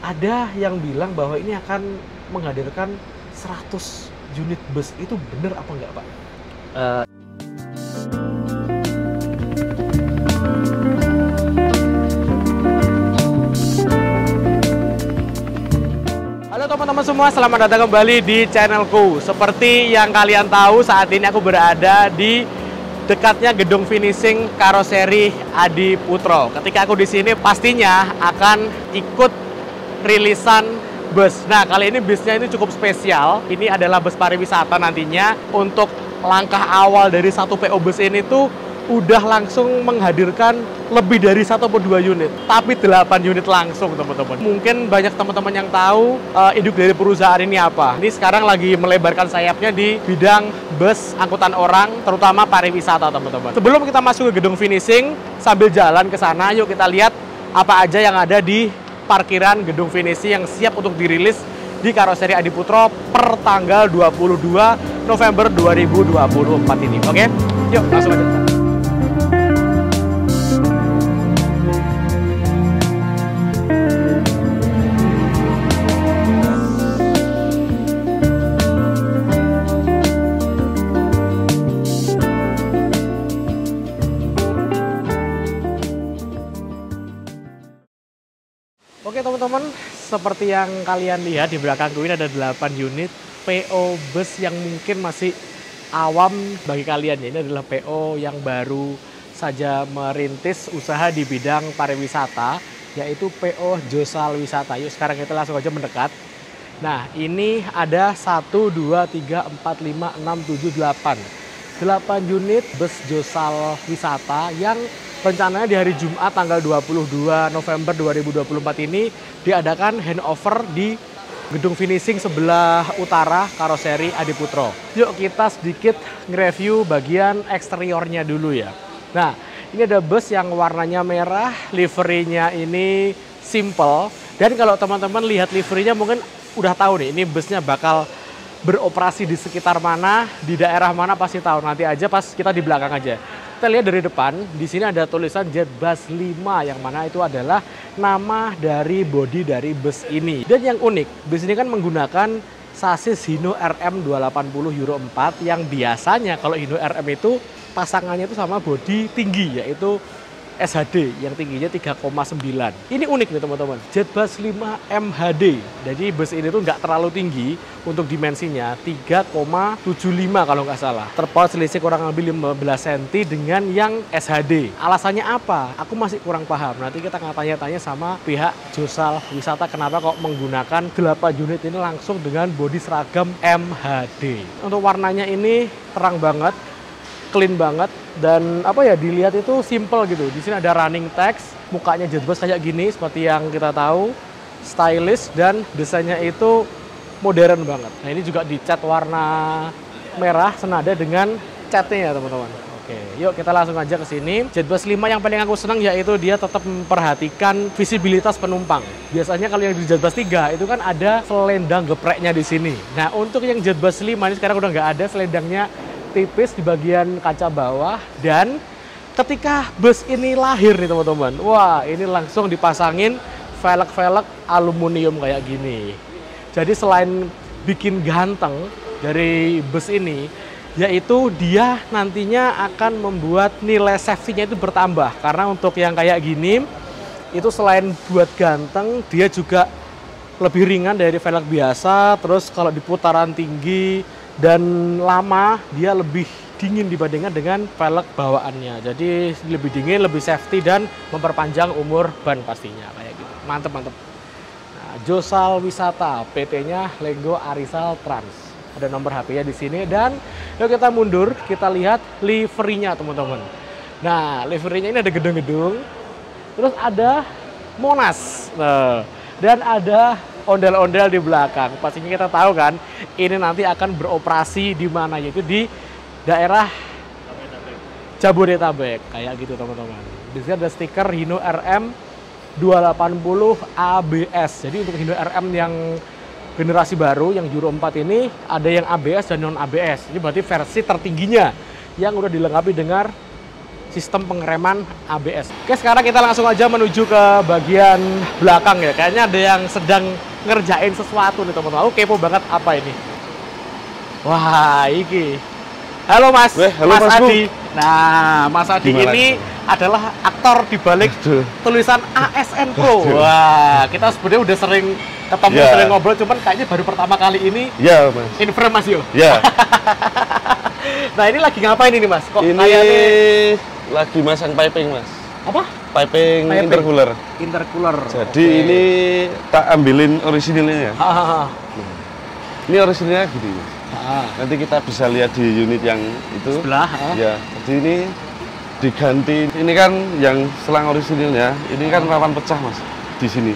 ada yang bilang bahwa ini akan menghadirkan 100 unit bus. Itu benar apa enggak, Pak? Halo teman-teman semua, selamat datang kembali di channelku. Seperti yang kalian tahu, saat ini aku berada di dekatnya gedung finishing karoseri Adi Putro. Ketika aku di sini pastinya akan ikut rilisan bus. Nah, kali ini busnya ini cukup spesial. Ini adalah bus pariwisata nantinya. Untuk langkah awal dari satu PO bus ini tuh udah langsung menghadirkan lebih dari 1 atau 2 unit. Tapi 8 unit langsung, teman-teman. Mungkin banyak teman-teman yang tahu induk dari perusahaan ini apa. Ini sekarang lagi melebarkan sayapnya di bidang bus angkutan orang, terutama pariwisata, teman-teman. Sebelum kita masuk ke gedung finishing, sambil jalan ke sana, yuk kita lihat apa aja yang ada di parkiran gedung finishing yang siap untuk dirilis di karoseri Adi Putro per tanggal 22 November 2024 ini. Oke? Yuk, langsung aja. Oke teman-teman, seperti yang kalian lihat di belakangku ini ada 8 unit PO bus yang mungkin masih awam bagi kalian ya. Ini adalah PO yang baru saja merintis usaha di bidang pariwisata, yaitu PO Josal Wisata. Yuk sekarang kita langsung aja mendekat. Nah ini ada 1, 2, 3, 4, 5, 6, 7, 8. 8 unit bus Josal Wisata yang rencananya di hari Jumat tanggal 22 November 2024 ini diadakan handover di gedung finishing sebelah utara karoseri Adi Putro. Yuk kita sedikit nge-review bagian eksteriornya dulu ya. Nah, ini ada bus yang warnanya merah, liverynya ini simple. Dan kalau teman-teman lihat liverynya mungkin udah tahu nih, ini busnya bakal beroperasi di sekitar mana, di daerah mana pasti tahu. Nanti aja pas kita di belakang aja. Kita lihat dari depan, di sini ada tulisan JetBus 5 yang mana itu adalah nama dari bodi dari bus ini. Dan yang unik, bus ini kan menggunakan sasis Hino RM 280 Euro 4 yang biasanya kalau Hino RM itu pasangannya itu sama bodi tinggi, yaitu SHD yang tingginya 3,9. Ini unik nih teman-teman, JetBus 5 MHD. Jadi bus ini tuh nggak terlalu tinggi untuk dimensinya, 3,75 kalau nggak salah. Terpaut selisih kurang lebih 15 cm dengan yang SHD. Alasannya apa? Aku masih kurang paham. Nanti kita akan tanya-tanya sama pihak Josal Wisata kenapa kok menggunakan 8 unit ini langsung dengan bodi seragam MHD. Untuk warnanya ini terang banget, clean banget, dan apa ya, dilihat itu simple gitu. Di sini ada running text, mukanya JetBus kayak gini seperti yang kita tahu, stylish dan desainnya itu modern banget. Nah ini juga dicat warna merah senada dengan catnya ya teman-teman. Oke, yuk kita langsung aja ke sini. JetBus 5 yang paling aku senang yaitu dia tetap memperhatikan visibilitas penumpang. Biasanya kalau yang di JetBus 3 itu kan ada selendang gepreknya di sini. Nah untuk yang JetBus 5 ini sekarang udah nggak ada, selendangnya tipis di bagian kaca bawah. Dan ketika bus ini lahir nih teman-teman, wah ini langsung dipasangin velg-velg aluminium kayak gini. Jadi selain bikin ganteng dari bus ini, yaitu dia nantinya akan membuat nilai safety-nya itu bertambah. Karena untuk yang kayak gini, itu selain buat ganteng, dia juga lebih ringan dari velg biasa. Terus kalau di putaran tinggi dan lama, dia lebih dingin dibandingkan dengan velg bawaannya. Jadi lebih dingin, lebih safety, dan memperpanjang umur ban pastinya kayak gitu. Mantep. Nah, Josal Wisata, PT-nya Lenggo Arisal Trans. Ada nomor HP-nya di sini. Dan yuk kita mundur, kita lihat liverynya teman-teman. Nah, liverynya ini ada gedung-gedung, terus ada Monas. Nah, dan ada ondel-ondel di belakang. Pastinya kita tahu kan, ini nanti akan beroperasi di mana, yaitu di daerah Jabodetabek. Kayak gitu teman-teman. Di sini ada stiker Hino RM 280 ABS. Jadi untuk Hino RM yang generasi baru, yang Euro 4 ini, ada yang ABS dan non ABS. Ini berarti versi tertingginya yang udah dilengkapi dengan sistem pengereman ABS. Oke, sekarang kita langsung aja menuju ke bagian belakang ya. Kayaknya ada yang sedang ngerjain sesuatu nih teman-teman. Aku kepo banget apa ini. Wah, iki. Halo Mas, Halo Mas Masku. Adi. Nah, Mas Adi Gimana? ini adalah aktor di balik tulisan ASN Pro. Wah, kita sebenarnya udah sering ketemu, Ya. sering ngobrol, cuman kayaknya baru pertama kali ini Ya, Mas. in frame Mas Yo. Ya. Nah, ini lagi ngapain ini Mas? Kok Ini kayaknya lagi masang piping, Mas. apa? Piping intercooler. Intercooler. Jadi Oke. ini tak ambilin orisinilnya. Hahaha. Ini orisinilnya gini, Mas. Nanti kita bisa lihat di unit yang itu. Sebelah. Ya. Jadi ini diganti. Ini kan yang selang orisinilnya. Ini kan rawan pecah, Mas. Di sini.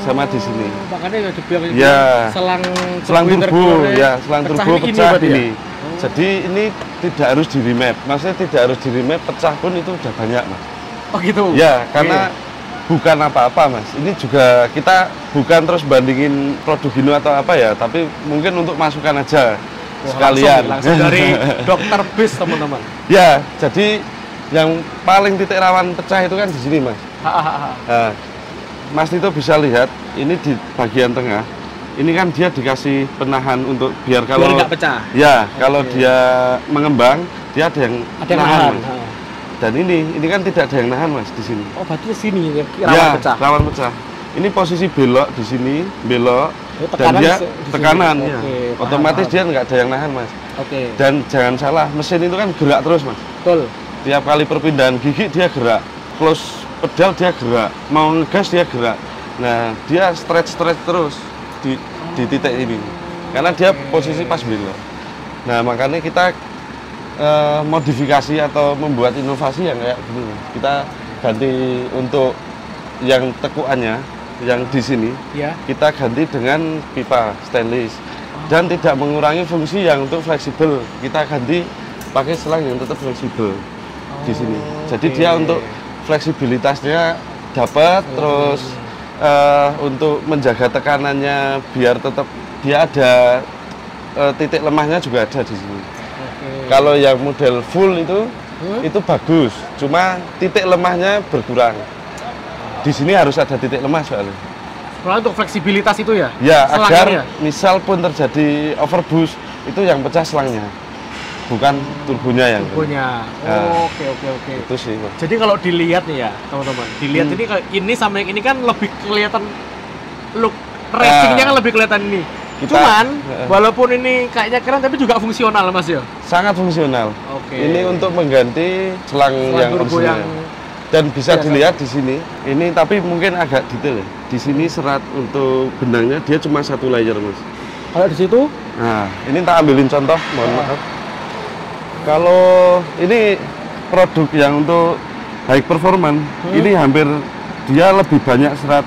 Sama di sini. Makanya ya dibilang itu Ya. selang Selang turbo, intercooler ya, selang turbo ini pecah berarti ya? ini. Jadi ini tidak harus di remap. Maksudnya tidak harus di remap, pecah pun itu udah banyak, Mas. Oh gitu. Ya, karena bukan apa-apa, Mas. Ini juga kita bukan terus bandingin produk Hino atau apa ya, tapi mungkin untuk masukan aja Wah, sekalian. langsung dari dokter bis teman-teman. Ya, jadi yang paling titik rawan pecah itu kan di sini, Mas. Hahaha. Nah, Mas Tito bisa lihat ini di bagian tengah. Ini kan dia dikasih penahan untuk biar kalau Biar nggak pecah. Ya, kalau dia mengembang, dia ada yang Ada yang nahan, nahan. Mas. Ha. Dan ini kan tidak ada yang nahan, Mas, di sini. Oh, berarti sini ya, Ya, rawan pecah. rawan pecah. Ini posisi belok di sini, belok, Oh, dan tekanan dia di sini. tekanan, ya. Oke, paham, Otomatis paham. dia nggak ada yang nahan, Mas. Oke. Dan jangan salah, mesin itu kan gerak terus, Mas. Betul. Tiap kali perpindahan gigi dia gerak, close pedal dia gerak, mau ngegas dia gerak. Nah, dia stretch terus di titik ini, karena dia posisi pas belok. Nah, makanya kita modifikasi atau membuat inovasi yang kayak gini. Kita ganti untuk yang tekukannya, yang di sini, Ya. kita ganti dengan pipa stainless dan tidak mengurangi fungsi yang untuk fleksibel. Kita ganti pakai selang yang tetap fleksibel di sini. Jadi Oke. dia untuk fleksibilitasnya dapat, terus untuk menjaga tekanannya biar tetap dia ada titik lemahnya juga ada di sini. Oke. Kalau yang model full itu bagus, cuma titik lemahnya berkurang. Di sini harus ada titik lemah soalnya. Soalnya untuk fleksibilitas itu ya? Ya, Selangnya agar ya? misal pun terjadi overboost, itu yang pecah selangnya, bukan turbonya yang Turbonya. Nah. Oke. itu sih, Mas. Jadi kalau dilihat nih ya, teman-teman, dilihat ini sama yang ini kan lebih kelihatan look racingnya kan lebih kelihatan ini. Cuman walaupun ini kayaknya keren tapi juga fungsional Mas ya. Sangat fungsional. Oke. Ini untuk mengganti selang yang turbo orisinal. yang Dan bisa biasa. dilihat di sini. Ini tapi mungkin agak detail ya. Di sini serat untuk benangnya dia cuma satu layer, Mas. kalau di situ Nah, ini tak ambilin contoh, mohon maaf. Kalau ini produk yang untuk high performance, ini hampir dia lebih banyak serat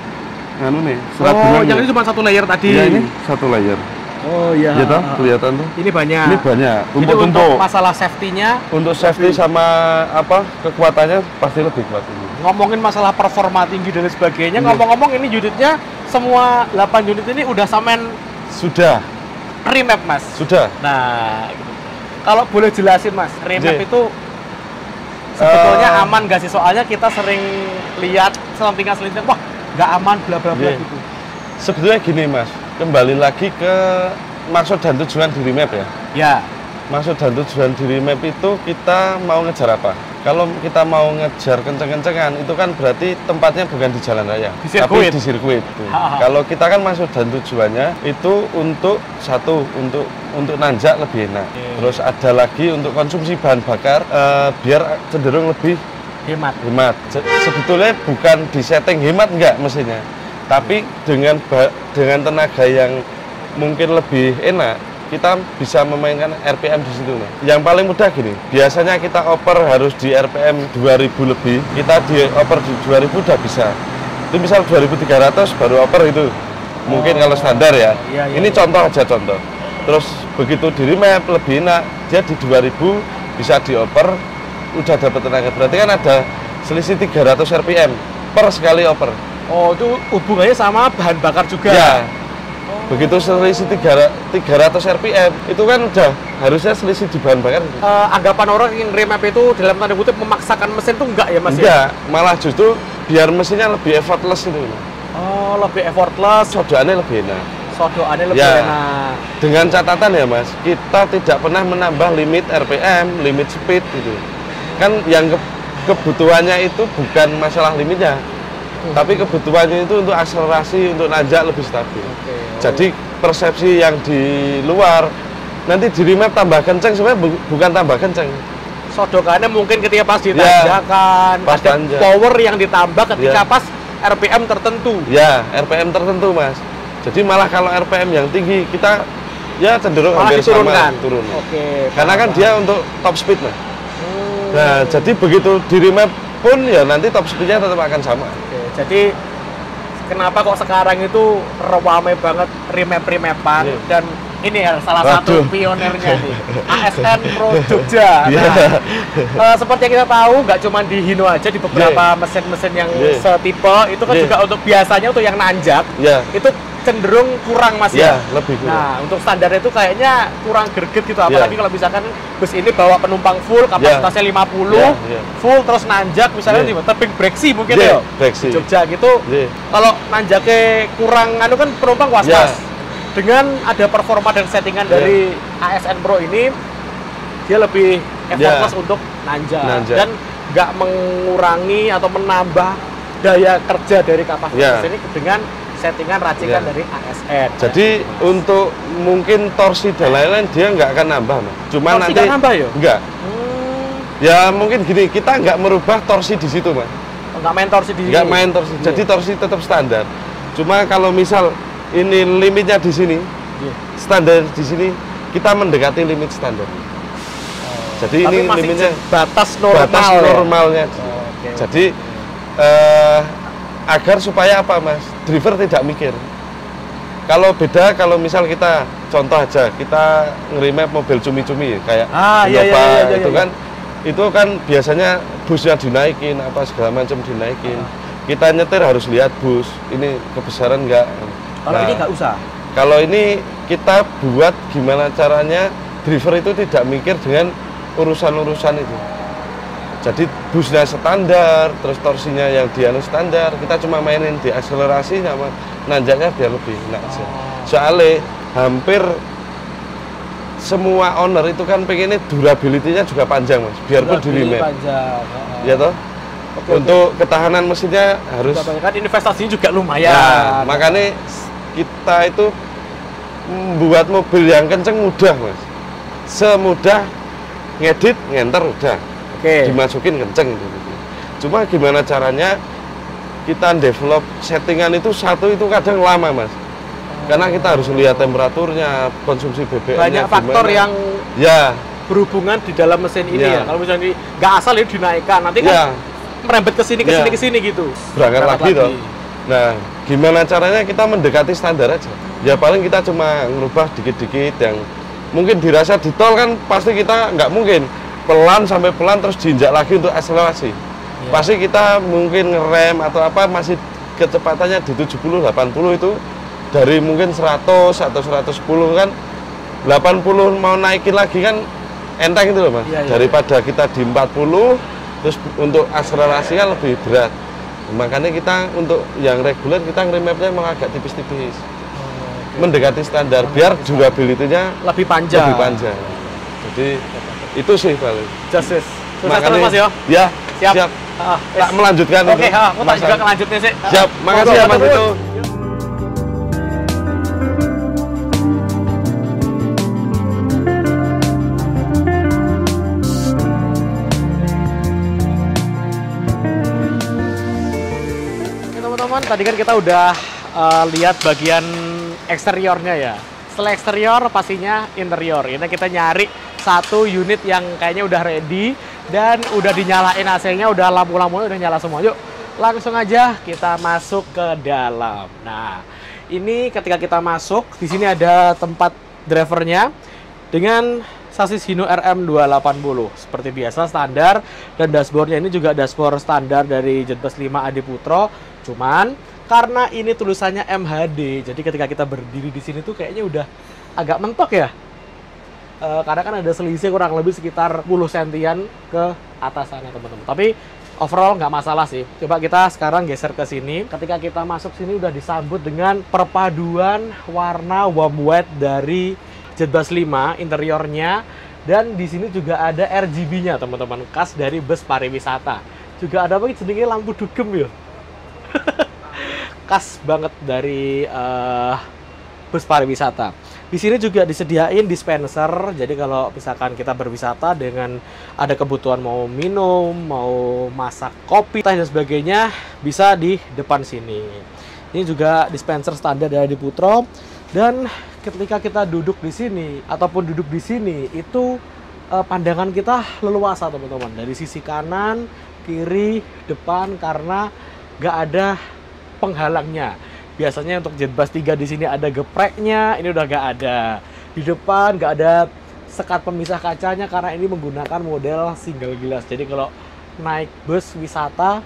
serat benangnya. yang ini cuma satu layer tadi. Ya, ini satu layer. Oh iya. Ya toh, kelihatan tuh. Ini banyak. Ini banyak, Jadi untuk tumpuk-tumpuk. masalah safety-nya, Untuk safety sama apa kekuatannya pasti lebih kuat ini. ngomongin masalah performa tinggi dan sebagainya, ngomong-ngomong ini unitnya semua 8 unit ini udah samain Sudah, remap Mas. sudah. Nah, gitu. Kalau boleh jelasin Mas, remap Oke. itu sebetulnya aman gak sih? Soalnya kita sering lihat selentingan-selentingan, wah nggak aman bla bla bla Oke. gitu. Sebetulnya gini, Mas, kembali lagi ke maksud dan tujuan di remap ya. Ya, Maksud dan tujuan di remap itu kita mau ngejar apa? Kalau kita mau ngejar kenceng-kencengan, itu kan berarti tempatnya bukan di jalan raya, Di sirkuit. tapi di sirkuit. Ha, ha. Kalau kita kan maksud dan tujuannya itu untuk untuk nanjak lebih enak. Oke. Terus ada lagi untuk konsumsi bahan bakar biar cenderung lebih hemat. hemat. Sebetulnya bukan disetting hemat enggak mesinnya, tapi dengan tenaga yang mungkin lebih enak, kita bisa memainkan RPM di situ. Nah. Yang paling mudah gini, biasanya kita oper harus di RPM 2000 lebih, kita di oper di 2000 udah bisa. Itu misal 2300 baru oper itu. Mungkin kalau standar ya. Iya, iya, Ini iya. contoh aja contoh. Terus begitu di remap lebih enak, dia di 2000 bisa dioper udah dapat tenaga. Berarti kan ada selisih 300 RPM per sekali oper. Oh, itu hubungannya sama bahan bakar juga. Ya, begitu selisih 300 RPM itu kan udah harusnya selisih di bahan bakar. Anggapan orang yang remap itu dalam tanda kutip memaksakan mesin tuh enggak ya Mas? Enggak, malah justru biar mesinnya lebih effortless itu. Oh, lebih effortless. Sodoannya lebih enak. Sodoannya lebih Ya, enak. dengan catatan ya Mas, kita tidak pernah menambah limit RPM, limit speed gitu. Kan yang kebutuhannya itu bukan masalah limitnya, tapi kebutuhannya itu untuk akselerasi, untuk nanjak lebih stabil. Jadi persepsi yang di luar nanti di remap tambah kenceng, sebenarnya bukan tambah kenceng. Sodokannya mungkin ketika pas ditanjakan, pas ada tanjak. power yang ditambah ketika Ya. pas RPM tertentu. Ya, RPM tertentu Mas. Jadi malah kalau RPM yang tinggi kita ya cenderung Malah hampir diturunkan. sama, turun. Oke. Karena kan paham. dia untuk top speed Mas. Nah, jadi begitu di remap pun ya nanti top speednya tetap akan sama. Oke, jadi kenapa kok sekarang itu ramai banget remap-remapan Iya. dan ini ya salah satu Waduh. pionernya nih, ASN Pro Jogja. Iya. Nah, seperti yang kita tahu, nggak cuma di Hino aja, di beberapa mesin-mesin yang Iya. setipe itu kan Iya. juga untuk biasanya untuk yang nanjak Ya, itu cenderung kurang Mas ya ya. lebih kurang. Nah, untuk standarnya itu kayaknya kurang greget gitu, apalagi Iya. kalau misalkan bus ini bawa penumpang full, kapasitasnya 50, Iya, iya. full terus nanjak misalnya di Iya. tebing breksi mungkin Iya, ya. breksi. Di Jogja gitu. Iya. Kalau nanjaknya kurang anu kan penumpang was-was. Iya. Dengan ada performa dan settingan Iya. dari ASN Pro ini, dia lebih effortless untuk nanjak Nanjak. dan nggak mengurangi atau menambah daya kerja dari kapasitas Iya. ini dengan settingan racikan Iya. dari ASN. Jadi untuk mungkin torsi dan lain-lain dia nggak akan nambah Mas. Cuma Torsi nanti nggak nambah ya? Nggak. Hmm, Ya mungkin gini, kita nggak merubah torsi di situ Mas. nggak main torsi di sini. Nggak main torsi. Iya. Jadi torsi tetap standar. Cuma kalau misal ini limitnya di sini, Iya. standar di sini, kita mendekati limit standar. Jadi Tapi ini masih limitnya batas normal. batas ya? normalnya. Oke. Jadi agar supaya apa Mas? Driver tidak mikir. Kalau beda, kalau misal kita contoh aja, kita ngerimap mobil cumi-cumi kayak Iya, Innova, iya, itu iya. kan, itu kan biasanya busnya dinaikin, apa segala macam dinaikin. Kita nyetir harus lihat bus, ini kebesaran enggak. Kalau ini nggak usah. Kalau ini kita buat gimana caranya driver itu tidak mikir dengan urusan-urusan itu. Jadi busnya standar, terus torsinya yang dianu standar, kita cuma mainin di akselerasi sama nanjaknya biar lebih enak aja. Soalnya hampir semua owner itu kan pengennya durability-nya juga panjang Mas, biarpun di remap. Panjang. Ya toh? Oke, Untuk ketahanan mesinnya harus. kan investasinya juga lumayan. Nah, makanya kita itu membuat mobil yang kenceng mudah Mas. Semudah ngedit, ngenter udah. Oke. Dimasukin kenceng gitu. Cuma gimana caranya kita develop settingan itu satu itu kadang lama Mas. Karena kita harus lihat temperaturnya, konsumsi BBM-nya Banyak faktor gimana. yang Ya, berhubungan di dalam mesin ini Ya. ya. Kalau misalnya nggak asal ini dinaikkan, nanti kan ya merembet ke sini ke Ya. sini ke sini gitu. berangkat lagi toh. Nah, gimana caranya kita mendekati standar aja? Ya paling kita cuma ngerubah dikit-dikit yang mungkin dirasa di tol kan pasti kita nggak mungkin pelan sampai pelan terus diinjak lagi untuk akselerasi. Pasti kita mungkin ngerem atau apa masih kecepatannya di 70-80 itu dari mungkin 100 atau 110 kan 80 mau naikin lagi kan enteng itu loh Mas. Iya, iya. Daripada kita di 40 terus untuk akselerasi kan lebih berat. Makanya kita untuk yang reguler kita ngeremapnya memang agak tipis-tipis. Mendekati standar biar durability-nya Lebih panjang. lebih panjang. Jadi itu sih paling. Justice. Sukses terus Mas ya. Ya, Siap. siap. Ah, Tak melanjutkan Oke, itu. aku tak Mas juga An. kelanjutnya sih. Siap, makasih ya Mas Monggo, itu. Oke, teman-teman, tadi kan kita udah lihat bagian eksteriornya ya. Setelah eksterior pastinya interior. Ini kita nyari satu unit yang kayaknya udah ready dan udah dinyalain AC-nya, udah lampu-lampunya udah nyala semua. Yuk, langsung aja kita masuk ke dalam. Nah, ini ketika kita masuk, di sini ada tempat drivernya dengan sasis Hino RM280 seperti biasa standar, dan dashboardnya ini juga dashboard standar dari Jetbus 5 Adi Putro. Cuman karena ini tulisannya MHD, jadi ketika kita berdiri di sini tuh kayaknya udah agak mentok ya. Karena kan ada selisih kurang lebih sekitar 10 sentian ke atas sana teman-teman. Tapi overall nggak masalah sih. Coba kita sekarang geser ke sini. Ketika kita masuk sini udah disambut dengan perpaduan warna warm white dari Jetbus 5 interiornya. Dan di sini juga ada RGB-nya teman-teman, khas dari bus pariwisata. Juga ada apa jenenge lampu dugem ya. Khas banget dari bus pariwisata. Di sini juga disediain dispenser, jadi kalau misalkan kita berwisata dengan ada kebutuhan mau minum, mau masak kopi, teh dan sebagainya, bisa di depan sini. Ini juga dispenser standar dari Putro, dan ketika kita duduk di sini ataupun duduk di sini itu pandangan kita leluasa teman-teman, dari sisi kanan, kiri, depan karena nggak ada penghalangnya. Biasanya untuk Jetbus 3 di sini ada gepreknya, ini udah nggak ada. Di depan nggak ada sekat pemisah kacanya karena ini menggunakan model single glass. Jadi kalau naik bus wisata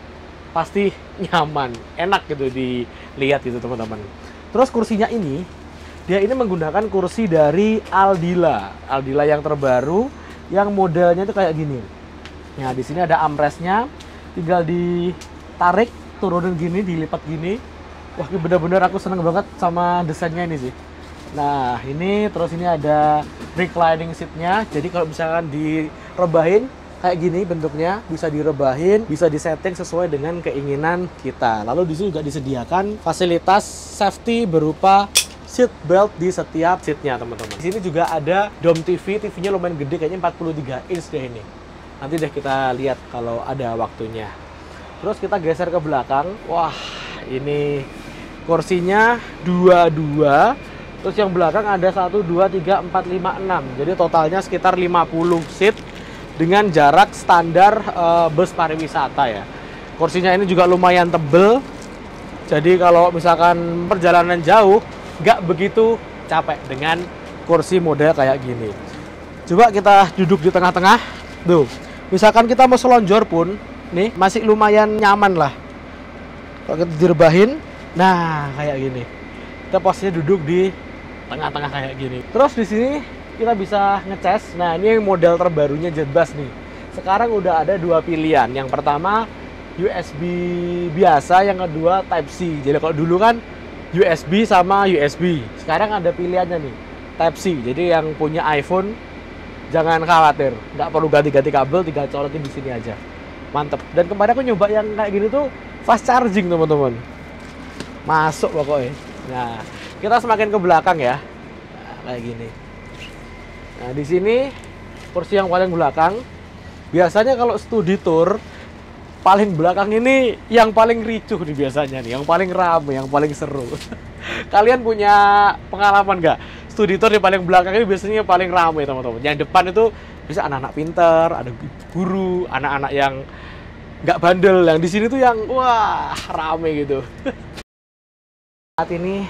pasti nyaman, enak gitu dilihat gitu teman-teman. Terus kursinya ini, dia ini menggunakan kursi dari Aldila. Aldila yang terbaru, yang modelnya itu kayak gini. Nah di sini ada armrestnya, tinggal ditarik, turunin gini, dilipat gini. Wah, bener-bener aku seneng banget sama desainnya ini sih. Nah, ini terus ini ada reclining seat-nya. Jadi kalau misalkan direbahin kayak gini bentuknya, bisa direbahin, bisa disetting sesuai dengan keinginan kita. Lalu di sini juga disediakan fasilitas safety berupa seat belt di setiap seatnya, teman-teman. Di sini juga ada Dome TV, TV-nya lumayan gede, kayaknya 43 inch deh ini. Nanti deh kita lihat kalau ada waktunya. Terus kita geser ke belakang. Wah, ini kursinya 22, terus yang belakang ada 1, 2, 3, 4, 5, 6. Jadi totalnya sekitar 50 seat dengan jarak standar bus pariwisata ya. Kursinya ini juga lumayan tebel. Jadi kalau misalkan perjalanan jauh nggak begitu capek dengan kursi model kayak gini. Coba kita duduk di tengah-tengah. Tuh, misalkan kita mau selonjor pun nih masih lumayan nyaman lah. Kalau kita direbahin, nah kayak gini. Kita posisinya duduk di tengah-tengah kayak gini. Terus di sini kita bisa ngecas. Nah, ini model terbarunya Jetbus nih. Sekarang udah ada 2 pilihan. Yang pertama USB biasa, yang kedua Type C. Jadi kalau dulu kan USB sama USB. Sekarang ada pilihannya nih, Type C. Jadi yang punya iPhone jangan khawatir, nggak perlu ganti-ganti kabel, tinggal colokin di sini aja. Mantep. Dan kemarin aku nyoba yang kayak gini tuh fast charging teman-teman, masuk pokoknya. Nah, kita semakin ke belakang ya, nah, kayak gini. Nah, di sini kursi yang paling belakang. Biasanya kalau studi tour paling belakang ini yang paling ricuh nih biasanya nih, yang paling rame, yang paling seru. Kalian punya pengalaman nggak? Studi tour di paling belakang ini biasanya paling rame teman-teman. Yang depan itu bisa anak-anak pinter, ada guru, anak-anak yang nggak bandel. Yang di sini tuh yang wah rame gitu. Saat ini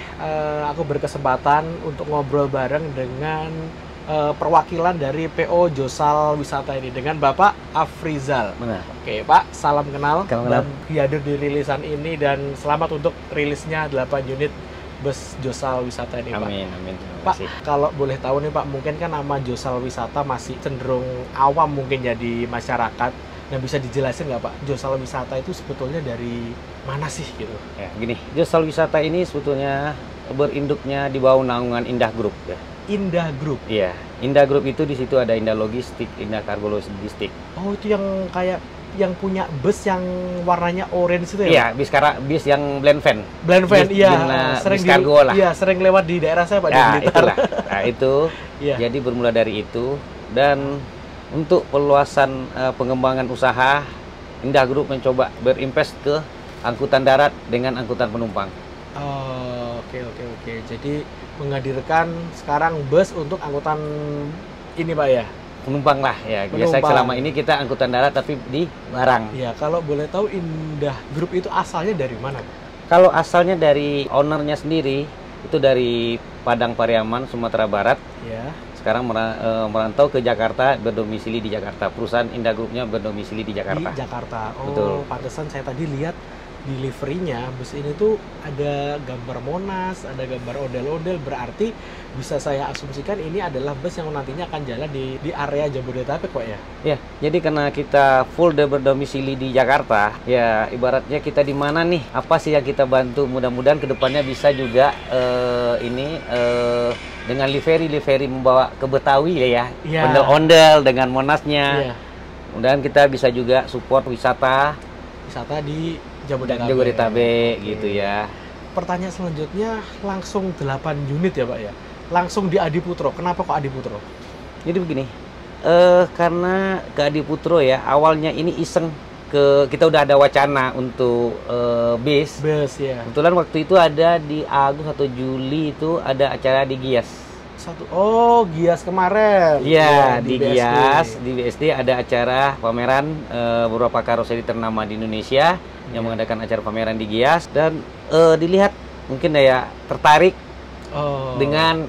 aku berkesempatan untuk ngobrol bareng dengan perwakilan dari PO Josal Wisata ini dengan Bapak Afrizal. Benar. Oke Pak, salam kenal Kenal. dan hadir di rilisan ini dan selamat untuk rilisnya 8 unit bus Josal Wisata ini Pak. Amin, amin. Terima Pak, kasih. kalau boleh tahu nih Pak, mungkin kan nama Josal Wisata masih cenderung awam mungkin ya di masyarakat. Nah, bisa dijelasin nggak Pak, Josal Wisata itu sebetulnya dari mana sih gitu? Ya, gini, Josal Wisata ini sebetulnya berinduknya di bawah naungan Indah Group ya. Indah Group. Iya, Indah Group itu di situ ada Indah Logistik, Indah Kargo Logistik. Oh, itu yang kayak yang punya bus yang warnanya orange itu ya? Iya, bis yang blend van. Blend van, Bis- iya. bis kargo lah. Iya, sering lewat di daerah saya Pak, di Ya, Blitar. itulah. Nah, itu. Iya. Jadi bermula dari itu dan untuk perluasan pengembangan usaha, Indah Group mencoba berinvest ke angkutan darat dengan angkutan penumpang. Oh, oke. Jadi menghadirkan sekarang bus untuk angkutan ini Pak ya? Penumpang lah ya. Biasa Penumpang. selama ini kita angkutan darat tapi di barang. Iya, kalau boleh tahu Indah Group itu asalnya dari mana Pak? Kalau asalnya dari ownernya sendiri itu dari Padang Pariaman, Sumatera Barat. Ya. Sekarang merantau ke Jakarta, berdomisili di Jakarta. Perusahaan Indah Group-nya berdomisili di Jakarta. Di Jakarta. Oh, Betul. pantesan saya tadi lihat di liverynya bus ini tuh ada gambar Monas, ada gambar ondel-ondel, berarti bisa saya asumsikan ini adalah bus yang nantinya akan jalan di area Jabodetabek kok ya? Ya, jadi karena kita full berdomisili di Jakarta, ya ibaratnya kita di mana nih? Apa sih yang kita bantu? Mudah-mudahan kedepannya bisa juga dengan livery membawa ke Betawi ya, Iya. ondel-ondel dengan Monasnya. Iya. Mudah-mudahan kita bisa juga support wisata di Jabodetabek. Jabodetabek gitu ya. Pertanyaan selanjutnya langsung 8 unit ya Pak ya? Langsung di Adiputro. Kenapa kok Adiputro? Jadi begini, karena ke Adiputro ya, awalnya ini iseng kita udah ada wacana untuk bis. Bus ya. Kebetulan waktu itu ada di Agustus atau Juli itu ada acara di Gias. Gias kemarin. Iya, Ya, di BSD. Gias, di BSD ada acara pameran beberapa karoseri ternama di Indonesia yang mengadakan acara pameran di Gias, dan dilihat mungkin ya tertarik dengan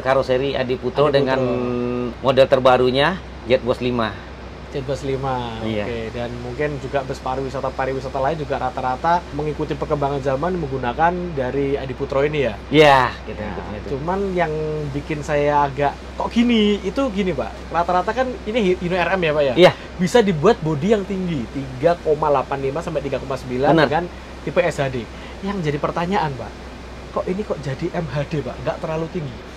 karoseri Adiputro dengan model terbarunya Jetbus 5. Jetbus 5. Iya. Oke, dan mungkin juga bus pariwisata lain juga rata-rata mengikuti perkembangan zaman menggunakan dari Adiputro ini ya. Iya, kita Ya, ikutnya itu. cuman yang bikin saya agak kok gini Pak. Rata-rata kan ini Hino RM ya Pak ya. Iya. Bisa dibuat bodi yang tinggi 3,85 sampai 3,9 Benar. dengan tipe SHD. Yang jadi pertanyaan Pak, kok ini kok jadi MHD Pak? Nggak terlalu tinggi.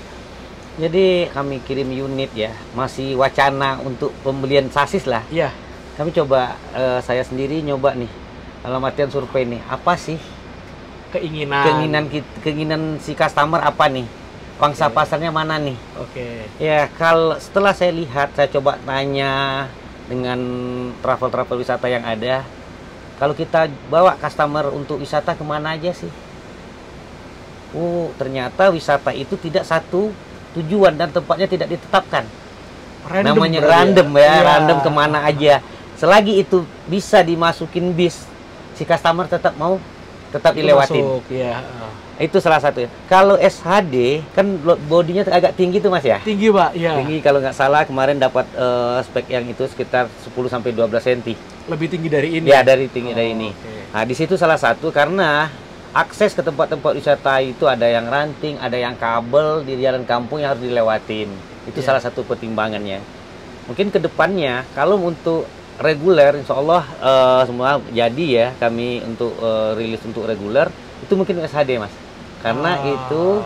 Jadi kami kirim unit ya, masih wacana untuk pembelian sasis lah. Iya. Kami coba, saya sendiri nyoba nih, dalam artian survei nih, apa sih keinginan si customer apa nih? Pangsa pasarnya mana nih? Oke. Ya, kalau setelah saya lihat, saya coba tanya dengan travel wisata yang ada, kalau kita bawa customer untuk wisata kemana aja sih? Ternyata wisata itu tidak satu tujuan dan tempatnya tidak ditetapkan. Namanya random ya, Iya. random kemana aja. Selagi itu bisa dimasukin bis, si customer tetap dilewatin. Masuk, ya. Itu salah satu. Kalau SHD kan bodinya agak tinggi tuh Mas ya. Tinggi Pak, ya. Tinggi, kalau nggak salah kemarin dapat spek yang itu sekitar 10 sampai 12 cm. Lebih tinggi dari ini. Ya, dari tinggi dari ini. Oke. Nah, di situ salah satu karena akses ke tempat-tempat wisata itu ada yang ranting, ada yang kabel di jalan kampung yang harus dilewatin. Itu Iya. salah satu pertimbangannya. Mungkin ke depannya kalau untuk reguler, insya Allah semua jadi ya, kami untuk rilis untuk reguler itu mungkin SHD Mas. Karena itu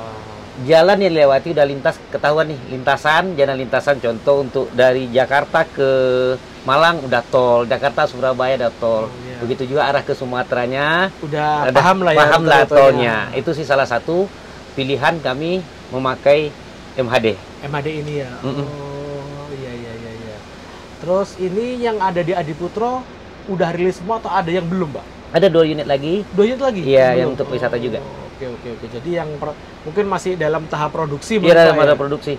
jalan yang dilewati udah ketahuan nih jalan lintasan, contoh untuk dari Jakarta ke Malang udah tol, Jakarta Surabaya udah tol. Iya. Begitu juga arah ke Sumateranya Udah paham lah ya. paham lah rute-rutenya. tolnya. Itu sih salah satu pilihan kami memakai MHD. MHD ini ya. Mm-mm. Oh, iya. Terus ini yang ada di Adiputro udah rilis semua atau ada yang belum, Pak? Ada 2 unit lagi. 2 unit lagi? Iya, Belum? yang untuk wisata juga. Oke. Jadi yang mungkin masih dalam tahap produksi Iya, menurut dalam saya. ada produksi.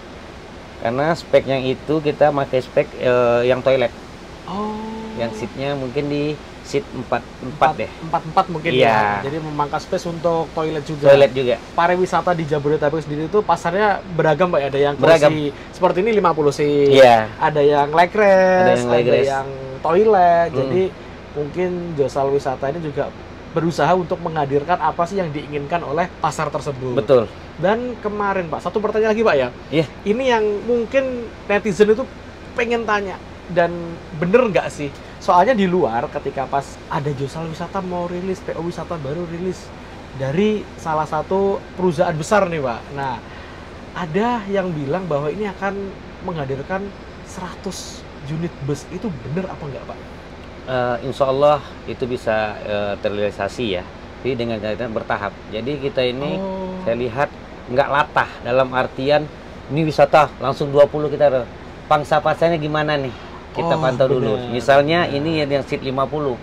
Karena speknya itu kita pakai spek yang toilet. Oh. Yang seatnya mungkin di seat 4 deh. 4 mungkin Iya. ya. Jadi memangkas space untuk toilet juga. Toilet juga. Pariwisata di Jabodetabek sendiri itu pasarnya beragam, Pak. Ada yang Beragam. kursi seperti ini 50 seat. Iya. Ada yang leg rest, Ada yang leg rest. yang toilet. Mm. Jadi mungkin Josal Wisata ini juga berusaha untuk menghadirkan apa sih yang diinginkan oleh pasar tersebut. Betul. Dan kemarin Pak, satu pertanyaan lagi Pak ya. Iya. Ini yang mungkin netizen itu pengen tanya, dan bener nggak sih? Soalnya di luar ketika pas ada Josal Wisata mau rilis, PO Wisata baru rilis dari salah satu perusahaan besar nih Pak. Nah, ada yang bilang bahwa ini akan menghadirkan 100 unit bus. Itu bener apa nggak Pak? Insya Allah itu bisa terrealisasi ya. Jadi dengan catatan bertahap. Jadi kita ini saya lihat nggak latah, dalam artian ini wisata langsung 20 kita pangsa pasarnya gimana nih, kita pantau dulu. Misalnya ini yang seat 50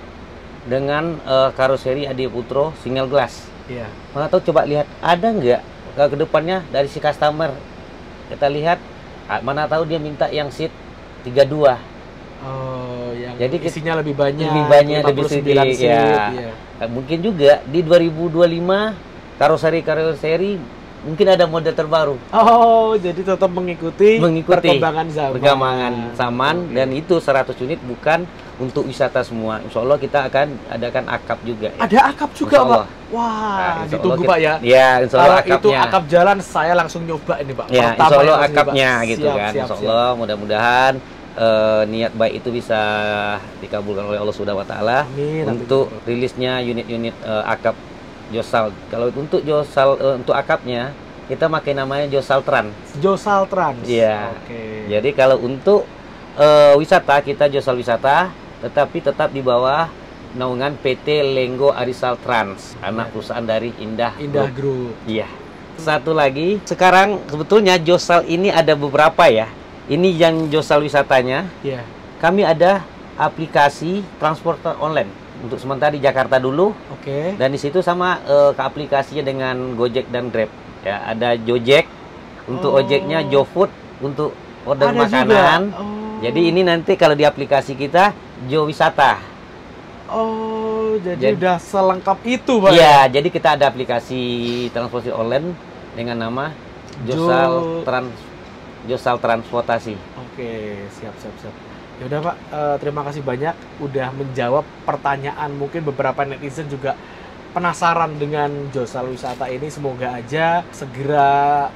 dengan karoseri Adiputro single glass. Iya. Mana tahu, coba lihat ada nggak ke depannya dari si customer, kita lihat mana tahu dia minta yang seat 32. Yang jadi isinya lebih banyak, lebih sedikit seat, ya. Mungkin juga di 2025 karoseri mungkin ada model terbaru. Oh, jadi tetap mengikuti perkembangan zaman. Oke. Dan itu 100 unit bukan untuk wisata semua. Insya Allah kita akan adakan akap juga. Ya. Ada akap juga, Insya Pak? Allah. Wah, Insya ditunggu Allah Pak ya. Ya, insya Allah Kalau itu akapnya. akap jalan, saya langsung nyoba ini Pak. Ya, Pertama insya Allah yang pasti, Pak. akapnya gitu Siap, kan. siap, Insya siap. Allah mudah-mudahan niat baik itu bisa dikabulkan oleh Allah Subhanahu wa taala Amin, amin. untuk rilisnya unit-unit akap Josal. Kalau untuk Josal untuk akapnya kita pakai namanya Josal Trans. Josal Trans. Iya. Oke. Jadi kalau untuk wisata kita Josal Wisata, tetapi tetap di bawah naungan PT Lenggo Arisal Trans, anak perusahaan dari Indah Group. Group. Iya. Satu lagi, sekarang sebetulnya Josal ini ada beberapa ya. Ini yang Josal wisatanya. Iya. Kami ada aplikasi transporter online untuk sementara di Jakarta dulu. Oke. Dan di situ sama ke aplikasinya dengan Gojek dan Grab. Ya, ada Gojek untuk Oh. ojeknya, GoFood untuk order Ada makanan. juga? Oh. Jadi ini nanti kalau di aplikasi kita Jo Wisata. Oh, jadi Jadi- udah selengkap itu, Pak. Iya, jadi kita ada aplikasi transportasi online dengan nama Josal Transportasi. Oke, siap, siap, siap. Ya udah Pak, terima kasih banyak udah menjawab pertanyaan. Mungkin beberapa netizen juga penasaran dengan Josal Wisata ini. Semoga aja segera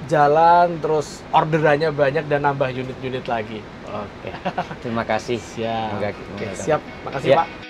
jalan, terus orderannya banyak dan nambah unit-unit lagi. Oke. Terima kasih. Siap. Semoga- Oke, semoga- siap. Makasih Ya. Pak.